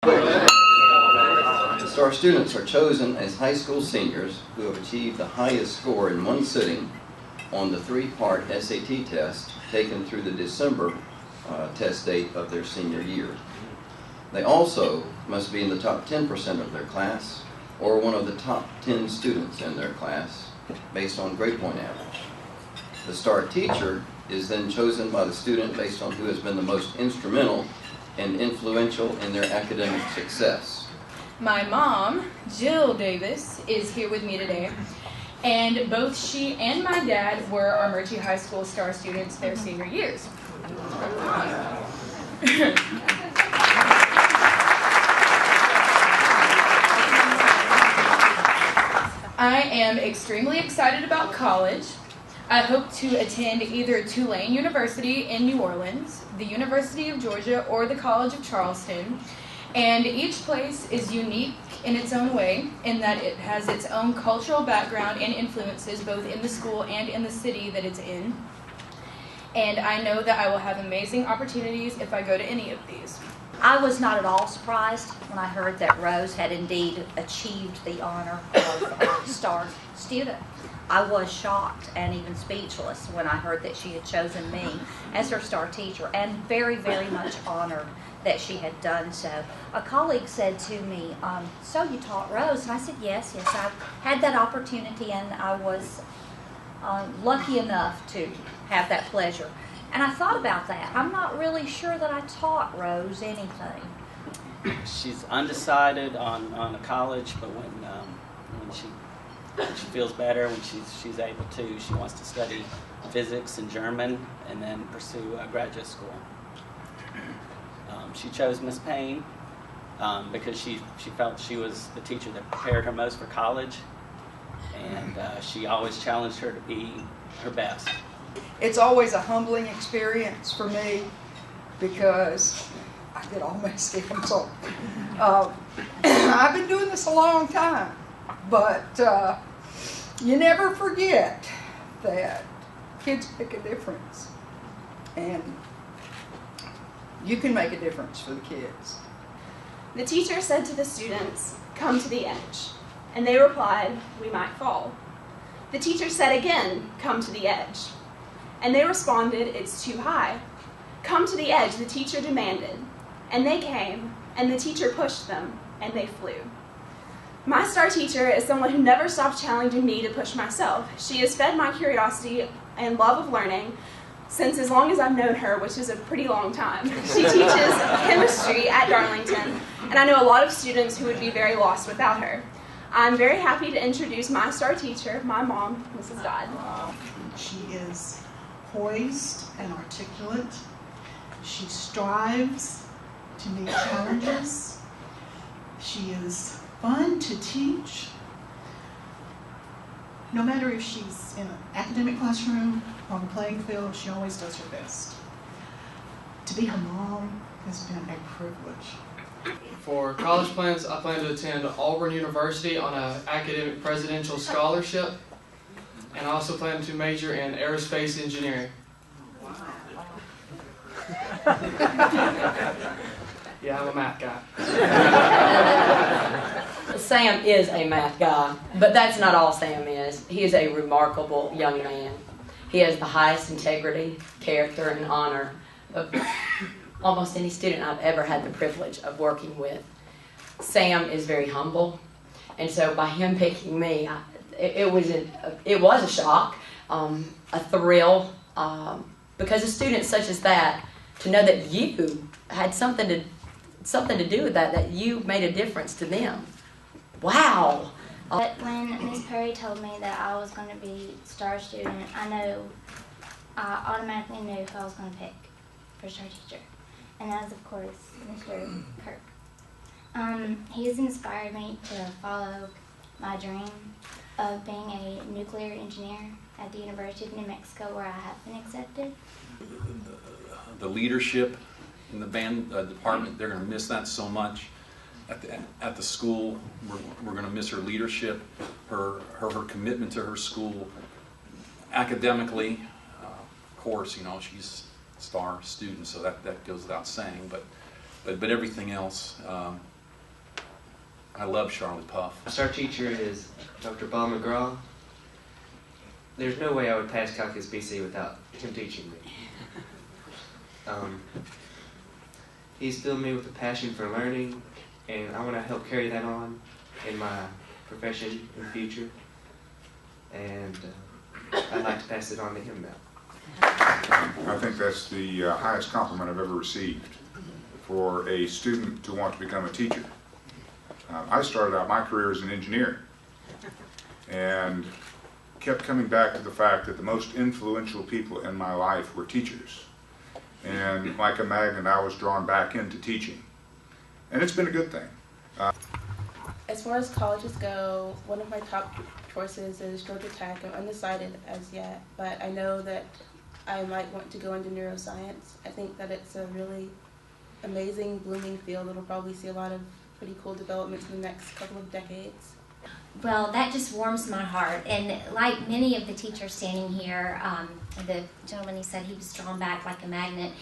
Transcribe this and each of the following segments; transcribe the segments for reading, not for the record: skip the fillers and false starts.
The STAR students are chosen as high school seniors who have achieved the highest score in one sitting on the three-part SAT test taken through the December test date of their senior year. They also must be in the top 10% of their class or one of the top 10 students in their class based on grade point average. The STAR teacher is then chosen by the student based on who has been the most instrumental and influential in their academic success. My mom, Jill Davis, is here with me today, and both she and my dad were our Murchie High School STAR students their senior years. I am extremely excited about college. I hope to attend either Tulane University in New Orleans, the University of Georgia, or the College of Charleston. And each place is unique in its own way in that it has its own cultural background and influences both in the school and in the city that it's in. And I know that I will have amazing opportunities if I go to any of these. I was not at all surprised when I heard that Rose had indeed achieved the honor of a STAR student. I was shocked and even speechless when I heard that she had chosen me as her STAR teacher, and very, very much honored that she had done so. A colleague said to me, so you taught Rose? And I said, yes, I've had that opportunity, and I was lucky enough to have that pleasure. And I thought about that. I'm not really sure that I taught Rose anything. She's undecided on a college, but when she feels better, when she's able to, she wants to study physics and German and then pursue graduate school. She chose Miss Payne because she felt she was the teacher that prepared her most for college, and she always challenged her to be her best. It's always a humbling experience for me because I get all messy. I'm sorry. I've been doing this a long time, but you never forget that kids make a difference, and you can make a difference for the kids. The teacher said to the students, "Come to the edge," and they replied, "We might fall." The teacher said again, "Come to the edge," and they responded, "It's too high." "Come to the edge," the teacher demanded, and they came, and the teacher pushed them, and they flew. My STAR teacher is someone who never stopped challenging me to push myself. She has fed my curiosity and love of learning since as long as I've known her, which is a pretty long time. She teaches chemistry at Darlington, and I know a lot of students who would be very lost without her. I'm very happy to introduce my STAR teacher, my mom, Mrs. Dodd. She is poised and articulate. She strives to meet challenges. She is fun to teach. No matter if she's in an academic classroom or on the playing field, she always does her best. To be her mom has been a privilege. For college plans, I plan to attend Auburn University on an academic presidential scholarship, and I also plan to major in aerospace engineering. Yeah, I'm a math guy. Sam is a math guy, but that's not all Sam is. He is a remarkable young man. He has the highest integrity, character, and honor of almost any student I've ever had the privilege of working with. Sam is very humble, and so by him picking me, it was a shock, a thrill, because a student such as that, to know that you had something to do with that you made a difference to them. Wow. But when Ms. Perry told me that I was going to be STAR student, I automatically knew who I was going to pick for STAR teacher. And that was, of course, Mr. Kirk. He has inspired me to follow my dream of being a nuclear engineer at the University of New Mexico, where I have been accepted. The leadership in the band department, they're going to miss that so much. At the school, we're going to miss her leadership, her commitment to her school. Academically, of course, she's a STAR student, so that goes without saying. But everything else, I love Charlie Puff. My star teacher is Dr. Bob McGraw. There's no way I would pass Calculus BC without him teaching me. He's filled me with a passion for learning, and I want to help carry that on in my profession in the future. And I'd like to pass it on to him now. I think that's the highest compliment I've ever received for a student to want to become a teacher. I started out my career as an engineer and kept coming back to the fact that the most influential people in my life were teachers. And like a magnet, I was drawn back into teaching. And it's been a good thing. As far as colleges go, one of my top choices is Georgia Tech. I'm undecided as yet, but I know that I might want to go into neuroscience. I think that it's a really amazing, blooming field. It'll probably see a lot of pretty cool developments in the next couple of decades. Well, that just warms my heart. And like many of the teachers standing here, the gentleman, he said he was drawn back like a magnet.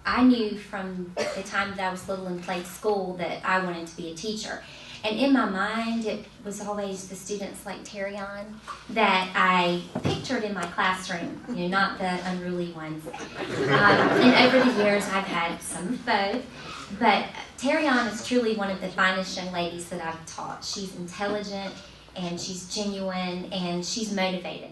I knew from the time that I was little and played school that I wanted to be a teacher. And in my mind, it was always the students like Terrion that I pictured in my classroom, you know, not the unruly ones. And over the years, I've had some of both. But Terrion is truly one of the finest young ladies that I've taught. She's intelligent, and she's genuine, and she's motivated.